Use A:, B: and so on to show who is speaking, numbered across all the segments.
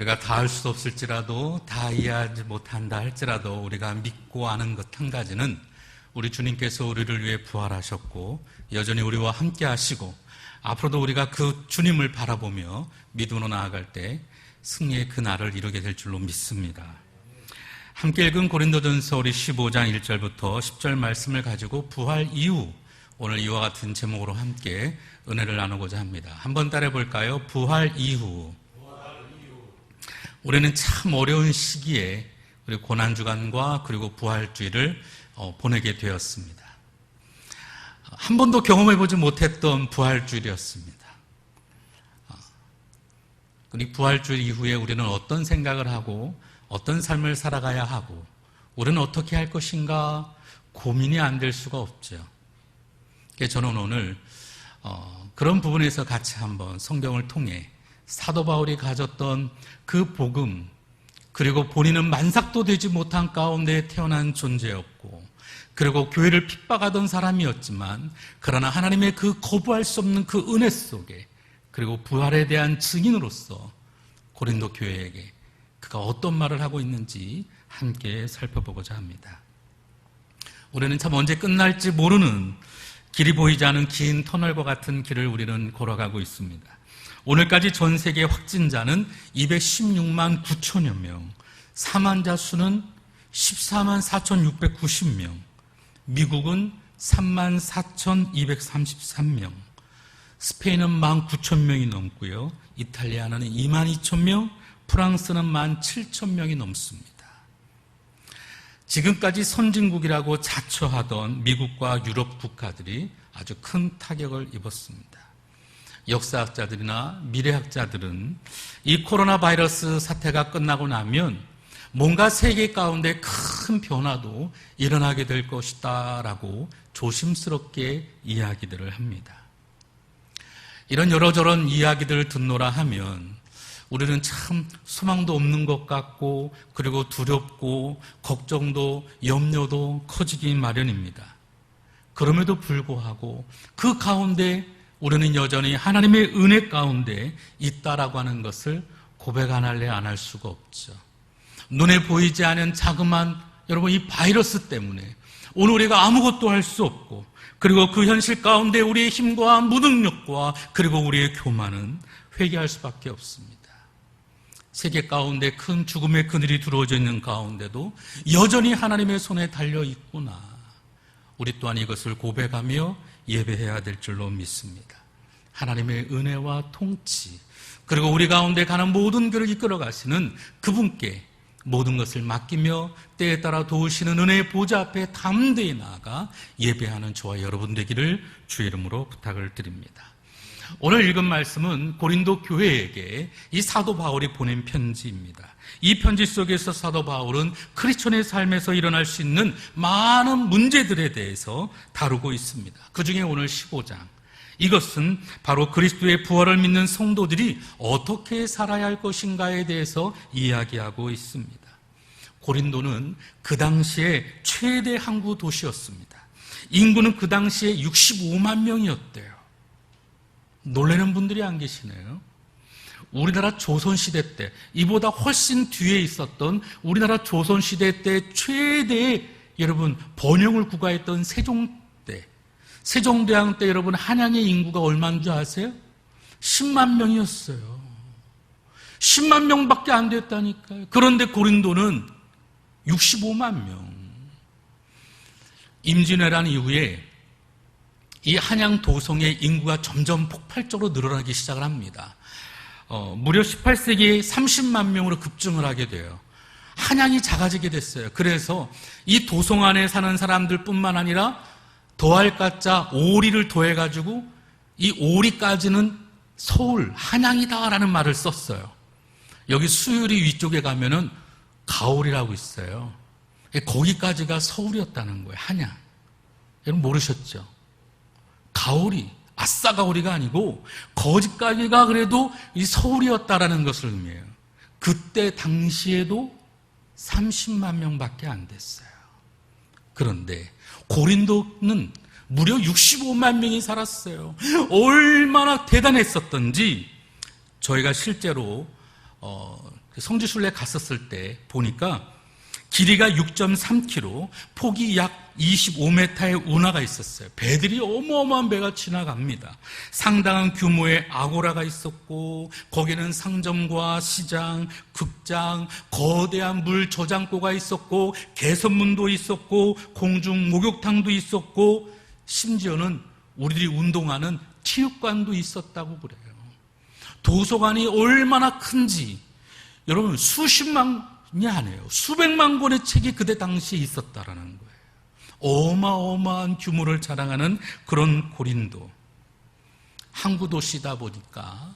A: 우리가 다 할 수 없을지라도, 다 이해하지 못한다 할지라도 우리가 믿고 아는 것 한 가지는 우리 주님께서 우리를 위해 부활하셨고 여전히 우리와 함께 하시고 앞으로도 우리가 그 주님을 바라보며 믿음으로 나아갈 때 승리의 그 날을 이루게 될 줄로 믿습니다. 함께 읽은 고린도전서 우리 15장 1절부터 10절 말씀을 가지고 부활 이후, 오늘 이와 같은 제목으로 함께 은혜를 나누고자 합니다. 한번 따라해 볼까요? 부활 이후. 우리는 참 어려운 시기에 우리 고난주간과 그리고 부활주의를 보내게 되었습니다. 한 번도 경험해보지 못했던 부활주일이었습니다. 우리 부활주일 이후에 우리는 어떤 생각을 하고 어떤 삶을 살아가야 하고 우리는 어떻게 할 것인가 고민이 안 될 수가 없죠. 그래서 저는 오늘 그런 부분에서 같이 한번 성경을 통해 사도 바울이 가졌던 그 복음, 그리고 본인은 만삭도 되지 못한 가운데 태어난 존재였고 그리고 교회를 핍박하던 사람이었지만 그러나 하나님의 그 거부할 수 없는 그 은혜 속에 그리고 부활에 대한 증인으로서 고린도 교회에게 그가 어떤 말을 하고 있는지 함께 살펴보고자 합니다. 우리는 참 언제 끝날지 모르는 길이 보이지 않은 긴 터널과 같은 길을 우리는 걸어가고 있습니다. 오늘까지 전 세계 확진자는 216만 9천여 명, 사망자 수는 14만 4,690명, 미국은 3만 4,233명, 스페인은 1만 9천 명이 넘고요. 이탈리아는 2만 2천 명, 프랑스는 1만 7천 명이 넘습니다. 지금까지 선진국이라고 자처하던 미국과 유럽 국가들이 아주 큰 타격을 입었습니다. 역사학자들이나 미래학자들은 이 코로나 바이러스 사태가 끝나고 나면 뭔가 세계 가운데 큰 변화도 일어나게 될 것이다 라고 조심스럽게 이야기들을 합니다. 이런 여러저런 이야기들을 듣노라 하면 우리는 참 소망도 없는 것 같고 그리고 두렵고 걱정도 염려도 커지기 마련입니다. 그럼에도 불구하고 그 가운데 우리는 여전히 하나님의 은혜 가운데 있다라고 하는 것을 고백 안 할래 안 할 수가 없죠. 눈에 보이지 않은 자그마한 여러분 이 바이러스 때문에 오늘 우리가 아무것도 할 수 없고 그리고 그 현실 가운데 우리의 힘과 무능력과 그리고 우리의 교만은 회개할 수밖에 없습니다. 세계 가운데 큰 죽음의 그늘이 두루어져 있는 가운데도 여전히 하나님의 손에 달려 있구나. 우리 또한 이것을 고백하며 예배해야 될 줄로 믿습니다. 하나님의 은혜와 통치 그리고 우리 가운데 가는 모든 길을 이끌어 가시는 그분께 모든 것을 맡기며 때에 따라 도우시는 은혜의 보좌 앞에 담대히 나아가 예배하는 저와 여러분 되기를 주의 이름으로 부탁을 드립니다. 오늘 읽은 말씀은 고린도 교회에게 이 사도 바울이 보낸 편지입니다. 이 편지 속에서 사도 바울은 크리스천의 삶에서 일어날 수 있는 많은 문제들에 대해서 다루고 있습니다. 그 중에 오늘 15장, 이것은 바로 그리스도의 부활을 믿는 성도들이 어떻게 살아야 할 것인가에 대해서 이야기하고 있습니다. 고린도는 그 당시에 최대 항구 도시였습니다. 인구는 그 당시에 65만 명이었대요. 놀라는 분들이 안 계시네요. 우리나라 조선시대 때, 이보다 훨씬 뒤에 있었던 우리나라 조선시대 때 최대의 여러분 번영을 구가했던 세종대왕 때 여러분 한양의 인구가 얼마인 줄 아세요? 10만 명이었어요. 10만 명밖에 안 됐다니까요. 그런데 고린도는 65만 명. 임진왜란 이후에 이 한양 도성의 인구가 점점 폭발적으로 늘어나기 시작을 합니다. 무려 18세기에 30만 명으로 급증을 하게 돼요. 한양이 작아지게 됐어요. 그래서 이 도성 안에 사는 사람들뿐만 아니라 더할 가짜 오리를 더해가지고 이 오리까지는 서울, 한양이다라는 말을 썼어요. 여기 수유리 위쪽에 가면은 가오리라고 있어요. 거기까지가 서울이었다는 거예요. 한양. 여러분 모르셨죠? 가오리, 아싸 가오리가 아니고 거기까지가 그래도 이 서울이었다라는 것을 의미해요. 그때 당시에도 30만 명밖에 안 됐어요. 그런데 고린도는 무려 65만 명이 살았어요. 얼마나 대단했었던지 저희가 실제로 성지순례 갔었을 때 보니까 길이가 6.3km, 폭이 약 25m의 운하가 있었어요. 배들이 어마어마한 배가 지나갑니다. 상당한 규모의 아고라가 있었고, 거기는 상점과 시장, 극장, 거대한 물 저장고가 있었고, 개선문도 있었고, 공중 목욕탕도 있었고, 심지어는 우리들이 운동하는 체육관도 있었다고 그래요. 도서관이 얼마나 큰지 여러분 수십만이 아니에요. 수백만 권의 책이 그때 당시에 있었다라는 거예요. 어마어마한 규모를 자랑하는 그런 고린도. 항구 도시다 보니까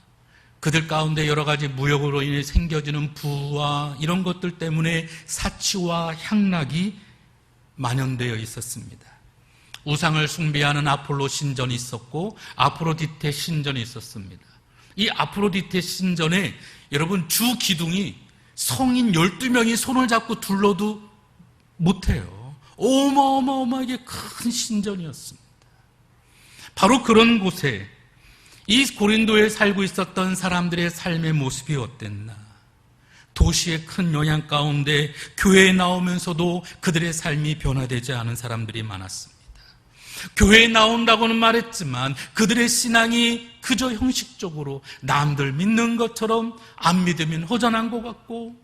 A: 그들 가운데 여러 가지 무역으로 인해 생겨지는 부와 이런 것들 때문에 사치와 향락이 만연되어 있었습니다. 우상을 숭배하는 아폴로 신전이 있었고 아프로디테 신전이 있었습니다. 이 아프로디테 신전에 여러분 주 기둥이 성인 12명이 손을 잡고 둘러도 못해요. 어마어마하게 큰 신전이었습니다. 바로 그런 곳에 이 고린도에 살고 있었던 사람들의 삶의 모습이 어땠나? 도시의 큰 영향 가운데 교회에 나오면서도 그들의 삶이 변화되지 않은 사람들이 많았습니다. 교회에 나온다고는 말했지만 그들의 신앙이 그저 형식적으로 남들 믿는 것처럼 안 믿으면 허전한 것 같고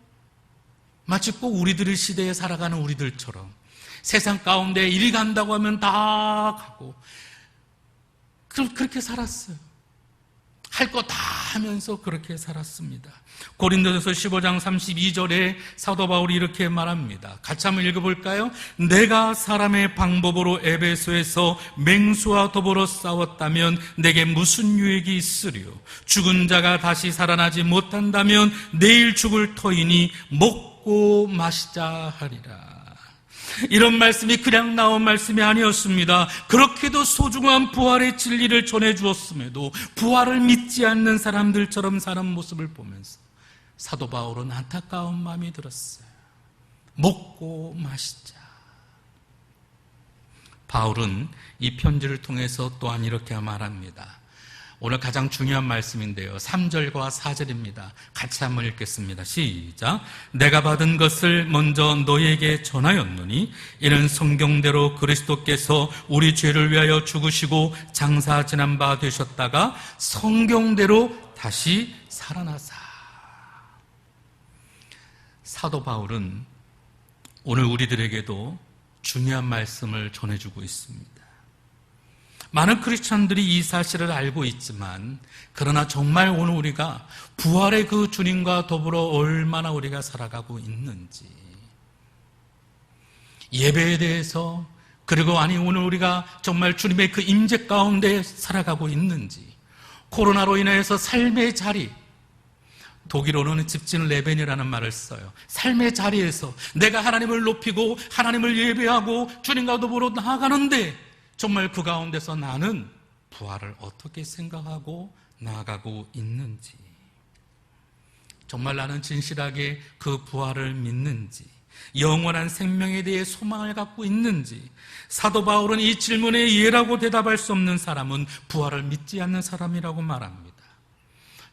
A: 마치 꼭 우리들의 시대에 살아가는 우리들처럼 세상 가운데 일 간다고 하면 다 가고 그렇게 살았어요. 할 거 다 하면서 그렇게 살았습니다. 고린도전서 15장 32절에 사도 바울이 이렇게 말합니다. 같이 한번 읽어볼까요? 내가 사람의 방법으로 에베소에서 맹수와 더불어 싸웠다면 내게 무슨 유익이 있으리요? 죽은 자가 다시 살아나지 못한다면 내일 죽을 터이니 먹고 마시자 하리라. 이런 말씀이 그냥 나온 말씀이 아니었습니다. 그렇게도 소중한 부활의 진리를 전해주었음에도 부활을 믿지 않는 사람들처럼 사는 모습을 보면서 사도 바울은 안타까운 마음이 들었어요. 먹고 마시자. 바울은 이 편지를 통해서 또한 이렇게 말합니다. 오늘 가장 중요한 말씀인데요. 3절과 4절입니다. 같이 한번 읽겠습니다. 시작. 내가 받은 것을 먼저 너희에게 전하였노니 이는 성경대로 그리스도께서 우리 죄를 위하여 죽으시고 장사 지난 바 되셨다가 성경대로 다시 살아나사. 사도 바울은 오늘 우리들에게도 중요한 말씀을 전해주고 있습니다. 많은 크리스천들이 이 사실을 알고 있지만 그러나 정말 오늘 우리가 부활의 그 주님과 더불어 얼마나 우리가 살아가고 있는지 예배에 대해서 그리고 오늘 우리가 정말 주님의 그 임재 가운데 살아가고 있는지 코로나로 인해서 삶의 자리 독일어로는 집진 레벤이라는 말을 써요. 삶의 자리에서 내가 하나님을 높이고 하나님을 예배하고 주님과 더불어 나아가는데 정말 그 가운데서 나는 부활을 어떻게 생각하고 나아가고 있는지 정말 나는 진실하게 그 부활을 믿는지 영원한 생명에 대해 소망을 갖고 있는지 사도 바울은 이 질문에 예라고 대답할 수 없는 사람은 부활을 믿지 않는 사람이라고 말합니다.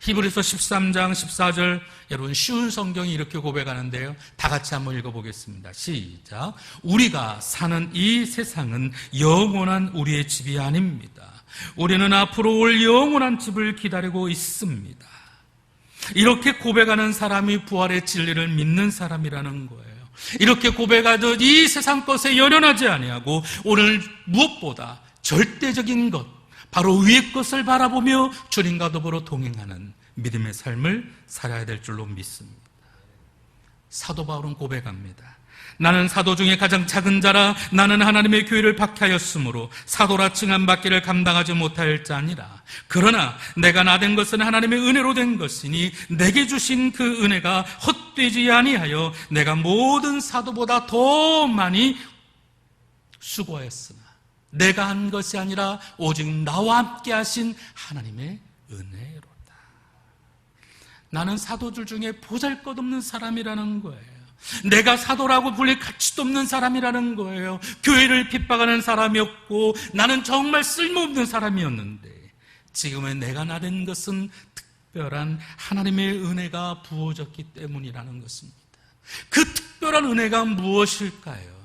A: 히브리서 13장 14절 여러분 쉬운 성경이 이렇게 고백하는데요. 다 같이 한번 읽어보겠습니다. 시작. 우리가 사는 이 세상은 영원한 우리의 집이 아닙니다. 우리는 앞으로 올 영원한 집을 기다리고 있습니다. 이렇게 고백하는 사람이 부활의 진리를 믿는 사람이라는 거예요. 이렇게 고백하듯 이 세상 것에 연연하지 아니하고 오늘 무엇보다 절대적인 것 바로 위의 것을 바라보며 주님과 더불어 동행하는 믿음의 삶을 살아야 될 줄로 믿습니다. 사도 바울은 고백합니다. 나는 사도 중에 가장 작은 자라 나는 하나님의 교회를 박해하였으므로 사도라 칭함받기를 감당하지 못할 자니라. 그러나 내가 나된 것은 하나님의 은혜로 된 것이니 내게 주신 그 은혜가 헛되지 아니하여 내가 모든 사도보다 더 많이 수고하였으나 내가 한 것이 아니라 오직 나와 함께 하신 하나님의 은혜로다. 나는 사도들 중에 보잘것없는 사람이라는 거예요. 내가 사도라고 불릴 가치도 없는 사람이라는 거예요. 교회를 핍박하는 사람이었고 나는 정말 쓸모없는 사람이었는데 지금은 내가 나된 것은 특별한 하나님의 은혜가 부어졌기 때문이라는 것입니다. 그 특별한 은혜가 무엇일까요?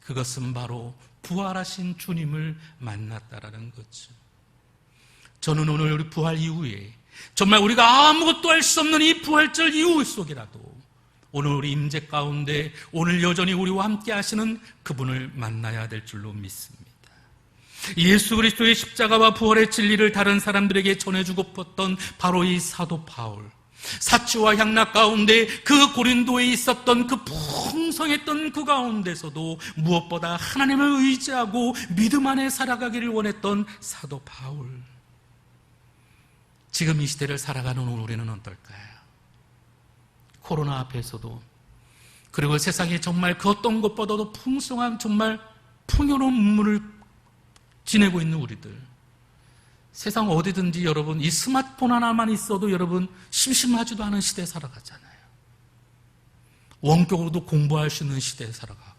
A: 그것은 바로 부활하신 주님을 만났다라는 거죠. 저는 오늘 우리 부활 이후에 정말 우리가 아무것도 할 수 없는 이 부활절 이후 속이라도 오늘 우리 임재 가운데 오늘 여전히 우리와 함께 하시는 그분을 만나야 될 줄로 믿습니다. 예수 그리스도의 십자가와 부활의 진리를 다른 사람들에게 전해주고팠던 바로 이 사도 바울, 사치와 향락 가운데 그 고린도에 있었던 그 풍성했던 그 가운데서도 무엇보다 하나님을 의지하고 믿음 안에 살아가기를 원했던 사도 바울, 지금 이 시대를 살아가는 우리는 어떨까요? 코로나 앞에서도, 그리고 세상에 정말 그 어떤 것보다도 풍성한 정말 풍요로운 문물을 지내고 있는 우리들, 세상 어디든지 여러분 이 스마트폰 하나만 있어도 여러분 심심하지도 않은 시대에 살아가잖아요. 원격으로도 공부할 수 있는 시대에 살아가고,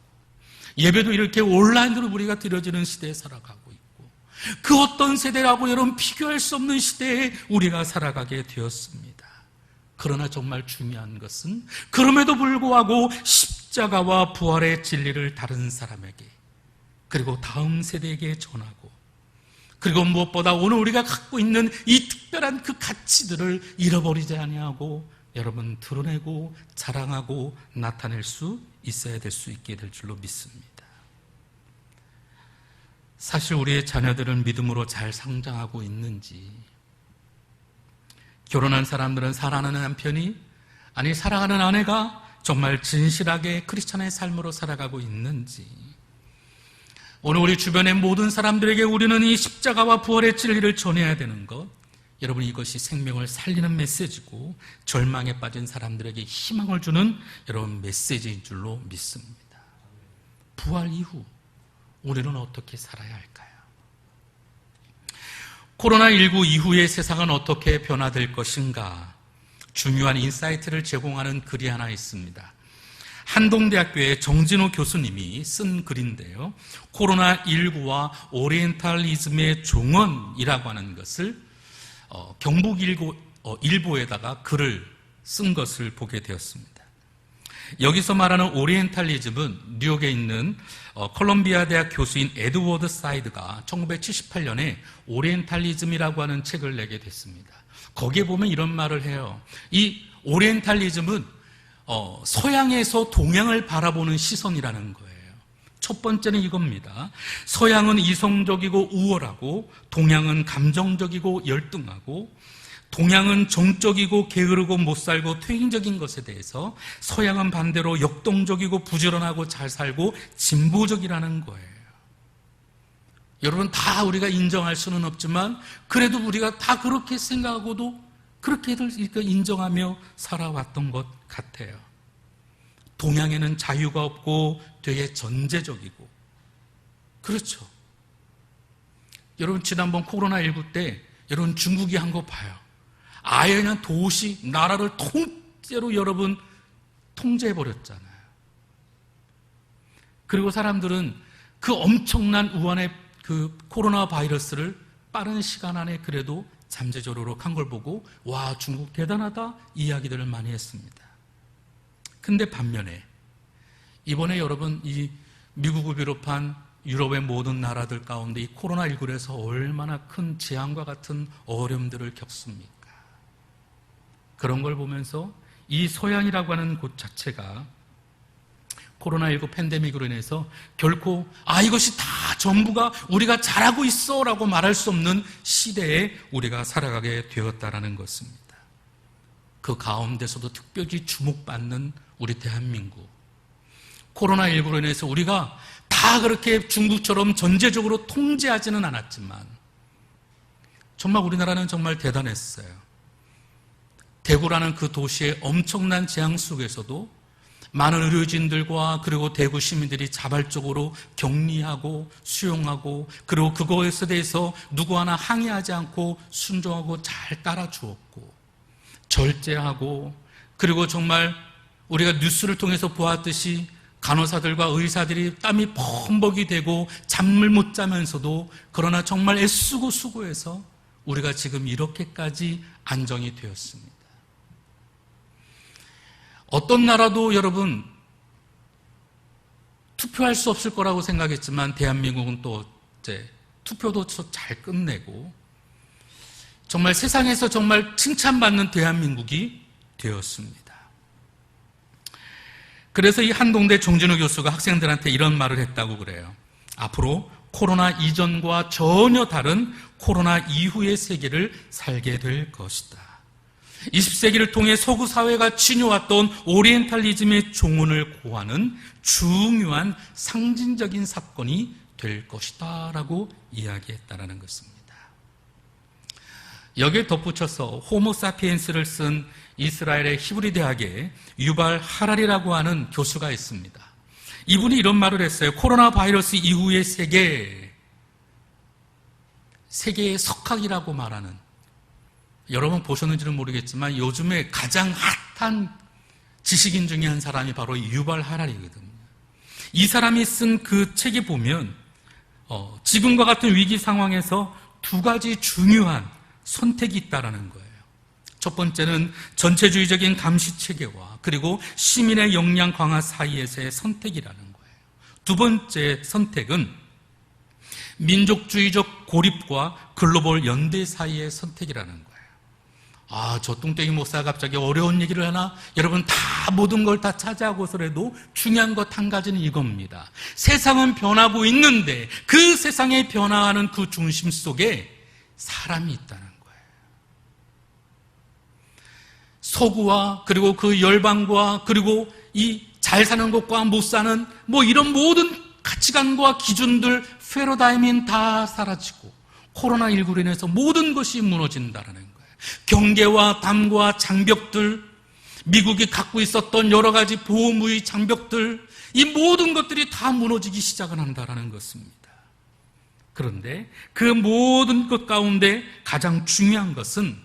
A: 예배도 이렇게 온라인으로 우리가 드려지는 시대에 살아가고 있고, 그 어떤 세대라고 여러분 비교할 수 없는 시대에 우리가 살아가게 되었습니다. 그러나 정말 중요한 것은 그럼에도 불구하고 십자가와 부활의 진리를 다른 사람에게, 그리고 다음 세대에게 전하고, 그리고 무엇보다 오늘 우리가 갖고 있는 이 특별한 그 가치들을 잃어버리지 아니하고 여러분 드러내고 자랑하고 나타낼 수 있어야 될 수 있게 될 줄로 믿습니다. 사실 우리의 자녀들은 믿음으로 잘 성장하고 있는지, 결혼한 사람들은 사랑하는 남편이, 아니 사랑하는 아내가 정말 진실하게 크리스찬의 삶으로 살아가고 있는지, 오늘 우리 주변의 모든 사람들에게 우리는 이 십자가와 부활의 진리를 전해야 되는 것, 여러분 이것이 생명을 살리는 메시지고 절망에 빠진 사람들에게 희망을 주는 여러분 메시지인 줄로 믿습니다. 부활 이후 우리는 어떻게 살아야 할까요? 코로나19 이후의 세상은 어떻게 변화될 것인가? 중요한 인사이트를 제공하는 글이 하나 있습니다. 한동대학교의 정진호 교수님이 쓴 글인데요, 코로나19와 오리엔탈리즘의 종언이라고 하는 것을 경북일보에다가 글을 쓴 것을 보게 되었습니다. 여기서 말하는 오리엔탈리즘은 뉴욕에 있는 콜롬비아 대학 교수인 에드워드 사이드가 1978년에 오리엔탈리즘이라고 하는 책을 내게 됐습니다. 거기에 보면 이런 말을 해요. 이 오리엔탈리즘은 서양에서 동양을 바라보는 시선이라는 거예요. 첫 번째는 이겁니다. 서양은 이성적이고 우월하고, 동양은 감정적이고 열등하고, 동양은 정적이고 게으르고 못살고 퇴행적인 것에 대해서 서양은 반대로 역동적이고 부지런하고 잘 살고 진보적이라는 거예요. 여러분 다 우리가 인정할 수는 없지만 그래도 우리가 다 그렇게 생각하고도 그렇게들 인정하며 살아왔던 것 같아요. 동양에는 자유가 없고 되게 전제적이고, 그렇죠. 여러분 지난번 코로나19 때 여러분 중국이 한 거 봐요. 아예 그냥 도시, 나라를 통째로 여러분 통제해버렸잖아요. 그리고 사람들은 그 엄청난 우한의 그 코로나 바이러스를 빠른 시간 안에 그래도 잠재적으로 한 걸 보고 와 중국 대단하다 이야기들을 많이 했습니다. 근데 반면에 이번에 여러분 이 미국을 비롯한 유럽의 모든 나라들 가운데 이 코로나19에서 얼마나 큰 재앙과 같은 어려움들을 겪습니까? 그런 걸 보면서 이 서양이라고 하는 곳 자체가 코로나19 팬데믹으로 인해서 결코 이것이 다 전부가 우리가 잘하고 있어 라고 말할 수 없는 시대에 우리가 살아가게 되었다라는 것입니다. 그 가운데서도 특별히 주목받는 우리 대한민국, 코로나19로 인해서 우리가 다 그렇게 중국처럼 전제적으로 통제하지는 않았지만 정말 우리나라는 정말 대단했어요. 대구라는 그 도시의 엄청난 재앙 속에서도 많은 의료진들과 그리고 대구 시민들이 자발적으로 격리하고 수용하고, 그리고 그것에 대해서 누구 하나 항의하지 않고 순종하고 잘 따라주었고 절제하고, 그리고 정말 우리가 뉴스를 통해서 보았듯이 간호사들과 의사들이 땀이 범벅이 되고 잠을 못 자면서도 그러나 정말 애쓰고 수고해서 우리가 지금 이렇게까지 안정이 되었습니다. 어떤 나라도 여러분 투표할 수 없을 거라고 생각했지만 대한민국은 또 이제 투표도 잘 끝내고 정말 세상에서 정말 칭찬받는 대한민국이 되었습니다. 그래서 이 한동대 정진우 교수가 학생들한테 이런 말을 했다고 그래요. 앞으로 코로나 이전과 전혀 다른 코로나 이후의 세계를 살게 될 것이다. 20세기를 통해 서구 사회가 지녀왔던 오리엔탈리즘의 종언을 고하는 중요한 상징적인 사건이 될 것이다 라고 이야기했다는 것입니다. 여기에 덧붙여서 호모사피엔스를 쓴 이스라엘의 히브리 대학의 유발 하랄이라고 하는 교수가 있습니다. 이분이 이런 말을 했어요. 코로나 바이러스 이후의 세계의 석학이라고 말하는, 여러분 보셨는지는 모르겠지만 요즘에 가장 핫한 지식인 중에 한 사람이 바로 유발 하랄이거든요. 이 사람이 쓴 그 책에 보면 지금과 같은 위기 상황에서 두 가지 중요한 선택이 있다라는 거예요. 첫 번째는 전체주의적인 감시 체계와 그리고 시민의 역량 강화 사이에서의 선택이라는 거예요. 두 번째 선택은 민족주의적 고립과 글로벌 연대 사이의 선택이라는 거예요. 저 뚱땡이 목사가 갑자기 어려운 얘기를 하나? 여러분 다 모든 걸 다 차지하고서라도 중요한 것 한 가지는 이겁니다. 세상은 변하고 있는데 그 세상에 변화하는 그 중심 속에 사람이 있다는 거예요. 서구와 그리고 그 열방과 그리고 이 잘 사는 것과 못 사는 이런 모든 가치관과 기준들, 패러다임은 다 사라지고 코로나19로 인해서 모든 것이 무너진다는 거예요. 경계와 담과 장벽들, 미국이 갖고 있었던 여러 가지 보호무의 장벽들, 이 모든 것들이 다 무너지기 시작을 한다는 것입니다. 그런데 그 모든 것 가운데 가장 중요한 것은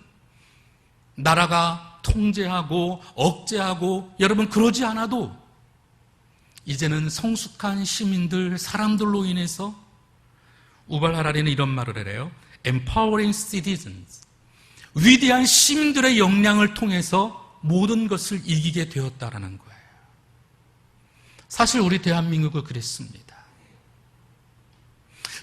A: 나라가 통제하고 억제하고 여러분 그러지 않아도 이제는 성숙한 시민들, 사람들로 인해서 우발 하랄이는 이런 말을 해요. Empowering citizens. 위대한 시민들의 역량을 통해서 모든 것을 이기게 되었다라는 거예요. 사실 우리 대한민국은 그랬습니다.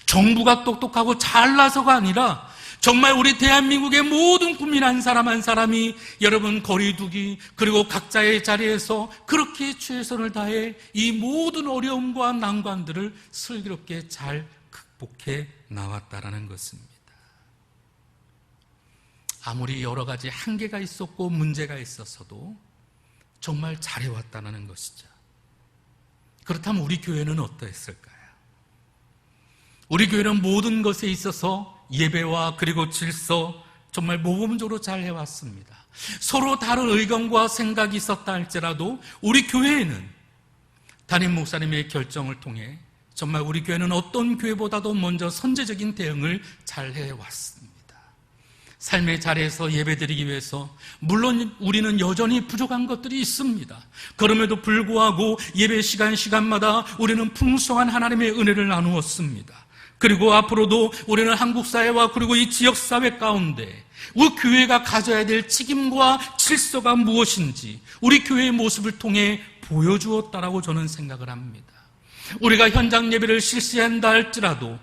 A: 정부가 똑똑하고 잘나서가 아니라 정말 우리 대한민국의 모든 국민 한 사람 한 사람이 여러분 거리두기 그리고 각자의 자리에서 그렇게 최선을 다해 이 모든 어려움과 난관들을 슬기롭게 잘 극복해 나왔다라는 것입니다. 아무리 여러 가지 한계가 있었고 문제가 있었어도 정말 잘해왔다는 것이죠. 그렇다면 우리 교회는 어떠했을까요? 우리 교회는 모든 것에 있어서 예배와 그리고 질서 정말 모범적으로 잘 해왔습니다. 서로 다른 의견과 생각이 있었다 할지라도 우리 교회에는 담임 목사님의 결정을 통해 정말 우리 교회는 어떤 교회보다도 먼저 선제적인 대응을 잘 해왔습니다. 삶의 자리에서 예배드리기 위해서 물론 우리는 여전히 부족한 것들이 있습니다. 그럼에도 불구하고 예배 시간마다 우리는 풍성한 하나님의 은혜를 나누었습니다. 그리고 앞으로도 우리는 한국 사회와 그리고 이 지역 사회 가운데 우리 교회가 가져야 될 책임과 질서가 무엇인지 우리 교회의 모습을 통해 보여주었다라고 저는 생각을 합니다. 우리가 현장 예배를 실시한다 할지라도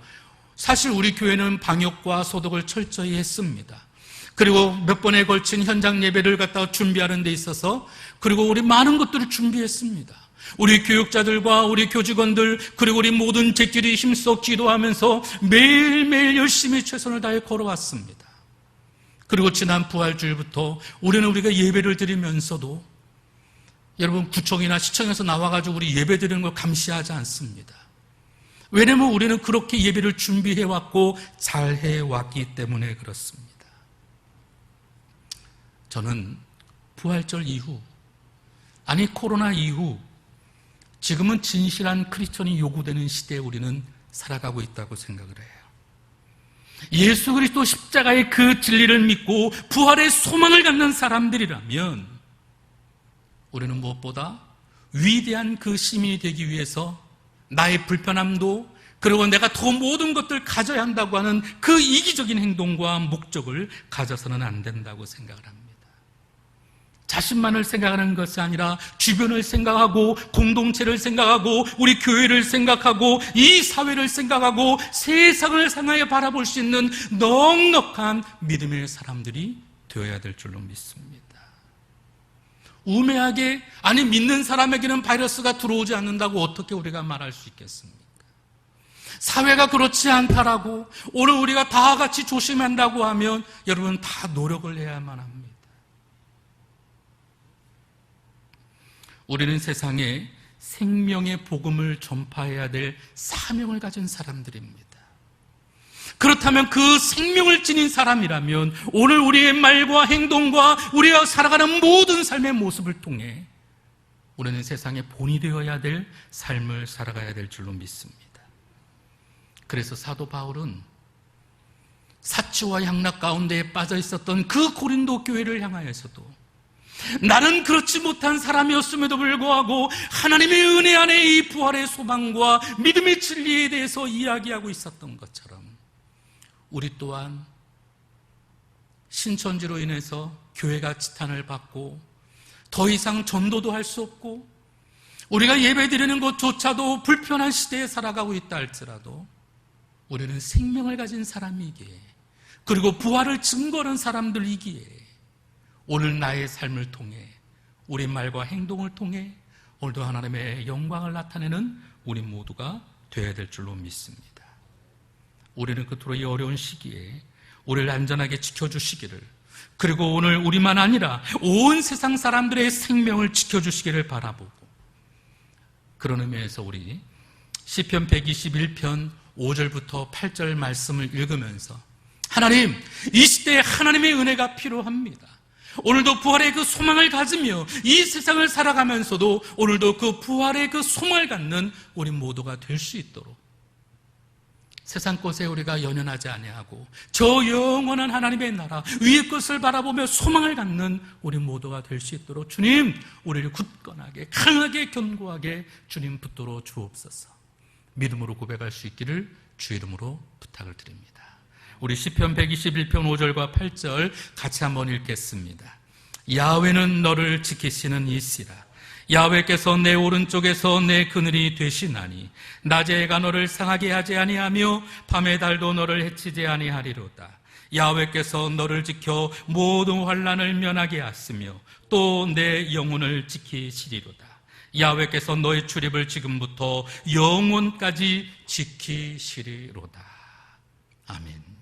A: 사실 우리 교회는 방역과 소독을 철저히 했습니다. 그리고 몇 번에 걸친 현장 예배를 갖다가 준비하는 데 있어서 그리고 우리 많은 것들을 준비했습니다. 우리 교육자들과 우리 교직원들 그리고 우리 모든 제끼리 힘써 기도하면서 매일매일 열심히 최선을 다해 걸어왔습니다. 그리고 지난 부활주일부터 우리가 예배를 드리면서도 여러분 구청이나 시청에서 나와가지고 우리 예배 드리는 걸 감시하지 않습니다. 왜냐하면 우리는 그렇게 예배를 준비해왔고 잘해왔기 때문에 그렇습니다. 저는 부활절 이후 코로나 이후 지금은 진실한 크리스천이 요구되는 시대에 우리는 살아가고 있다고 생각을 해요. 예수 그리스도 십자가의 그 진리를 믿고 부활의 소망을 갖는 사람들이라면 우리는 무엇보다 위대한 그 시민이 되기 위해서 나의 불편함도 그리고 내가 더 모든 것들 가져야 한다고 하는 그 이기적인 행동과 목적을 가져서는 안 된다고 생각을 합니다. 자신만을 생각하는 것이 아니라 주변을 생각하고 공동체를 생각하고 우리 교회를 생각하고 이 사회를 생각하고 세상을 향하여 바라볼 수 있는 넉넉한 믿음의 사람들이 되어야 될 줄로 믿습니다. 우매하게 아니 믿는 사람에게는 바이러스가 들어오지 않는다고 어떻게 우리가 말할 수 있겠습니까? 사회가 그렇지 않다라고 오늘 우리가 다 같이 조심한다고 하면 여러분 다 노력을 해야만 합니다. 우리는 세상에 생명의 복음을 전파해야 될 사명을 가진 사람들입니다. 그렇다면 그 생명을 지닌 사람이라면 오늘 우리의 말과 행동과 우리가 살아가는 모든 삶의 모습을 통해 우리는 세상의 본이 되어야 될 삶을 살아가야 될 줄로 믿습니다. 그래서 사도 바울은 사치와 향락 가운데에 빠져 있었던 그 고린도 교회를 향하여서도 나는 그렇지 못한 사람이었음에도 불구하고 하나님의 은혜 안에 이 부활의 소망과 믿음의 진리에 대해서 이야기하고 있었던 것처럼 우리 또한 신천지로 인해서 교회가 지탄을 받고 더 이상 전도도 할 수 없고 우리가 예배드리는 것조차도 불편한 시대에 살아가고 있다 할지라도 우리는 생명을 가진 사람이기에 그리고 부활을 증거하는 사람들이기에 오늘 나의 삶을 통해 우리 말과 행동을 통해 오늘도 하나님의 영광을 나타내는 우리 모두가 되어야 될 줄로 믿습니다. 우리는 그토록 이 어려운 시기에 우리를 안전하게 지켜주시기를 그리고 오늘 우리만 아니라 온 세상 사람들의 생명을 지켜주시기를 바라보고 그런 의미에서 우리 시편 121편 5절부터 8절 말씀을 읽으면서 하나님, 이 시대에 하나님의 은혜가 필요합니다. 오늘도 부활의 그 소망을 가지며 이 세상을 살아가면서도 오늘도 그 부활의 그 소망을 갖는 우리 모두가 될 수 있도록 세상 것에 우리가 연연하지 아니하고 저 영원한 하나님의 나라 위의 것을 바라보며 소망을 갖는 우리 모두가 될 수 있도록 주님 우리를 굳건하게 강하게 견고하게 주님 붙들어 주옵소서. 믿음으로 고백할 수 있기를 주 이름으로 부탁을 드립니다. 우리 시편 121편 5절과 8절 같이 한번 읽겠습니다. 야훼는 너를 지키시는 이시라. 야훼께서 내 오른쪽에서 내 그늘이 되시나니 낮의 해가 너를 상하게 하지 아니하며 밤의 달도 너를 해치지 아니하리로다. 야훼께서 너를 지켜 모든 환난을 면하게 하시며 또 내 영혼을 지키시리로다. 야훼께서 너의 출입을 지금부터 영원까지 지키시리로다. 아멘.